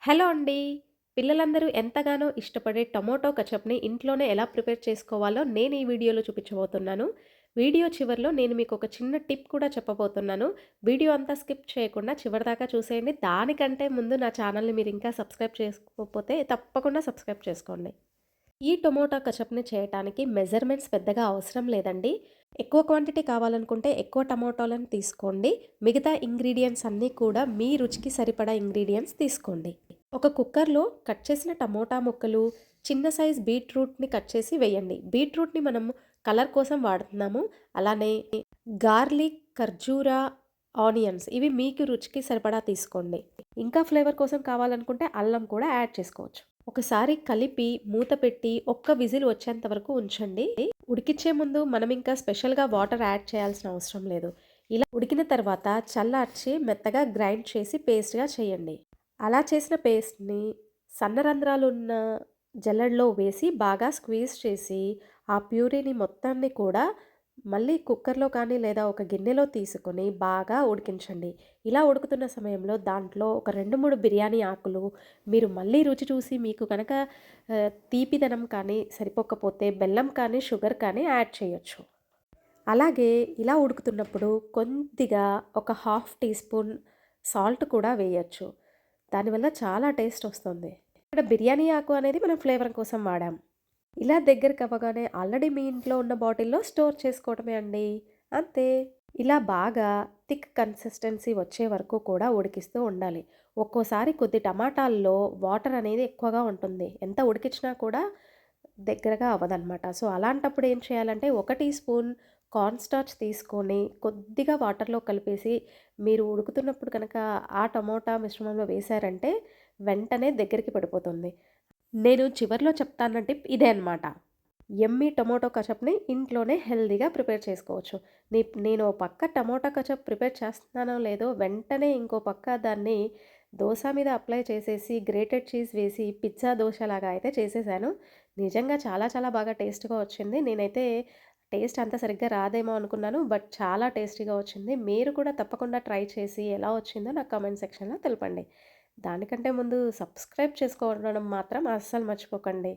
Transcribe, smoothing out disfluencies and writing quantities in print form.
Hello అండి. పిల్లలందరూ ఎంతగానో ఇష్టపడే టొమాటో కచప్‌ని ఇంట్లోనే ఎలా ప్రిపేర్ చేసుకోవాలో నేను ఈ వీడియోలో చూపించబోతున్నాను. వీడియో చివరిలో నేను మీకు ఒక చిన్న టిప్ కూడా చెప్పబోతున్నాను. వీడియో అంతా స్కిప్ చేయకుండా చివరిదాకా చూసేయండి. దానికంటే ముందు నా ఛానల్‌ని మీరు ఇంకా సబ్స్క్రైబ్ చేసుకోకపోతే తప్పకుండా సబ్స్క్రైబ్ చేసుకోండి. ఈ టొమాటో కచప్‌ని చేయటానికి మెజర్‌మెంట్స్ పెద్దగా అవసరం లేదండి. ఎక్కువ క్వాంటిటీ కావాలనుకుంటే ఎక్కువ టమాటోలను తీసుకోండి. మిగతా ఇంగ్రీడియెంట్స్ అన్నీ కూడా మీ రుచికి సరిపడా ఇంగ్రీడియెంట్స్ తీసుకోండి. ఒక కుక్కర్‌లో కట్ చేసిన టమోటా ముక్కలు, చిన్న సైజ్ బీట్రూట్‌ని కట్ చేసి వేయండి. బీట్రూట్‌ని మనం కలర్ కోసం వాడుతున్నాము. అలానే గార్లిక్, ఖర్జూర, ఆనియన్స్ ఇవి మీకు రుచికి సరిపడా తీసుకోండి. ఇంకా ఫ్లేవర్ కోసం కావాలనుకుంటే అల్లం కూడా యాడ్ చేసుకోవచ్చు. ఒకసారి కలిపి మూత పెట్టి ఒక్క విజిల్ వచ్చేంత వరకు ఉంచండి. ఉడికిచ్చే ముందు మనం ఇంకా స్పెషల్‌గా వాటర్ యాడ్ చేయాల్సిన అవసరం లేదు. ఇలా ఉడికిన తర్వాత చల్లార్చి మెత్తగా గ్రైండ్ చేసి పేస్ట్‌గా చేయండి. అలా చేసిన పేస్ట్‌ని సన్న రంధ్రాలున్న జల్లెడలో వేసి బాగా స్క్వీజ్ చేసి ఆ ప్యూరీని మొత్తాన్ని కూడా మళ్ళీ కుక్కర్‌లో కానీ లేదా ఒక గిన్నెలో తీసుకొని బాగా ఉడికించండి. ఇలా ఉడుకుతున్న సమయంలో దాంట్లో ఒక 2, 3 బిర్యానీ ఆకులు మీరు మళ్ళీ రుచి చూసి మీకు కనుక తీపిదనం కానీ సరిపోకపోతే బెల్లం కానీ, షుగర్ కానీ యాడ్ చేయొచ్చు. అలాగే ఇలా ఉడుకుతున్నప్పుడు కొద్దిగా ఒక హాఫ్ టీ స్పూన్ సాల్ట్ కూడా వేయొచ్చు. దానివల్ల చాలా టేస్ట్ వస్తుంది. ఇక్కడ బిర్యానీ ఆకు అనేది మనం ఫ్లేవర్ కోసం వాడాం. ఇలా దగ్గరకవ్వగానే ఆల్రెడీ మీ ఇంట్లో ఉన్న బాటిల్‌లో స్టోర్ చేసుకోవడమే అండి. అంతే. ఇలా బాగా థిక్ కన్సిస్టెన్సీ వచ్చే వరకు కూడా ఉడికిస్తూ ఉండాలి. ఒక్కోసారి కొద్ది టమాటాల్లో వాటర్ అనేది ఎక్కువగా ఉంటుంది. ఎంత ఉడికించినా కూడా దగ్గరగా అవ్వదనమాట. సో, అలాంటప్పుడు ఏం చేయాలంటే, ఒక టీ స్పూన్ కార్న్ స్టార్చ్ తీసుకొని కొద్దిగా వాటర్‌లో కలిపేసి మీరు ఉడుకుతున్నప్పుడు కనుక ఆ టమోటా మిశ్రమంలో వేశారంటే వెంటనే దగ్గరికి పడిపోతుంది. నేను చివర్లో చెప్తాన్న టిప్ ఇదే అనమాట. యమ్మీ టొమాటో కచప్‌ని ఇంట్లోనే హెల్తీగా ప్రిపేర్ చేసుకోవచ్చు. నేను ఓ పక్క టమోటా కచప్ ప్రిపేర్ చేస్తున్నానో లేదో వెంటనే ఇంకో పక్క దాన్ని దోస మీద అప్లై చేసేసి గ్రేటెడ్ చీజ్ వేసి పిజ్జా దోసలాగా అయితే చేసేసాను. నిజంగా చాలా చాలా బాగా టేస్ట్‌గా వచ్చింది. నేనైతే టేస్ట్ అంత సరిగ్గా రాదేమో అనుకున్నాను. బట్ చాలా టేస్టీగా వచ్చింది. మీరు కూడా తప్పకుండా ట్రై చేసి ఎలా వచ్చిందో నాకు కామెంట్ సెక్షన్‌లో తెలపండి. దానికంటే ముందు సబ్స్క్రైబ్ చేసుకోవడం మాత్రం అస్సలు మర్చిపోకండి.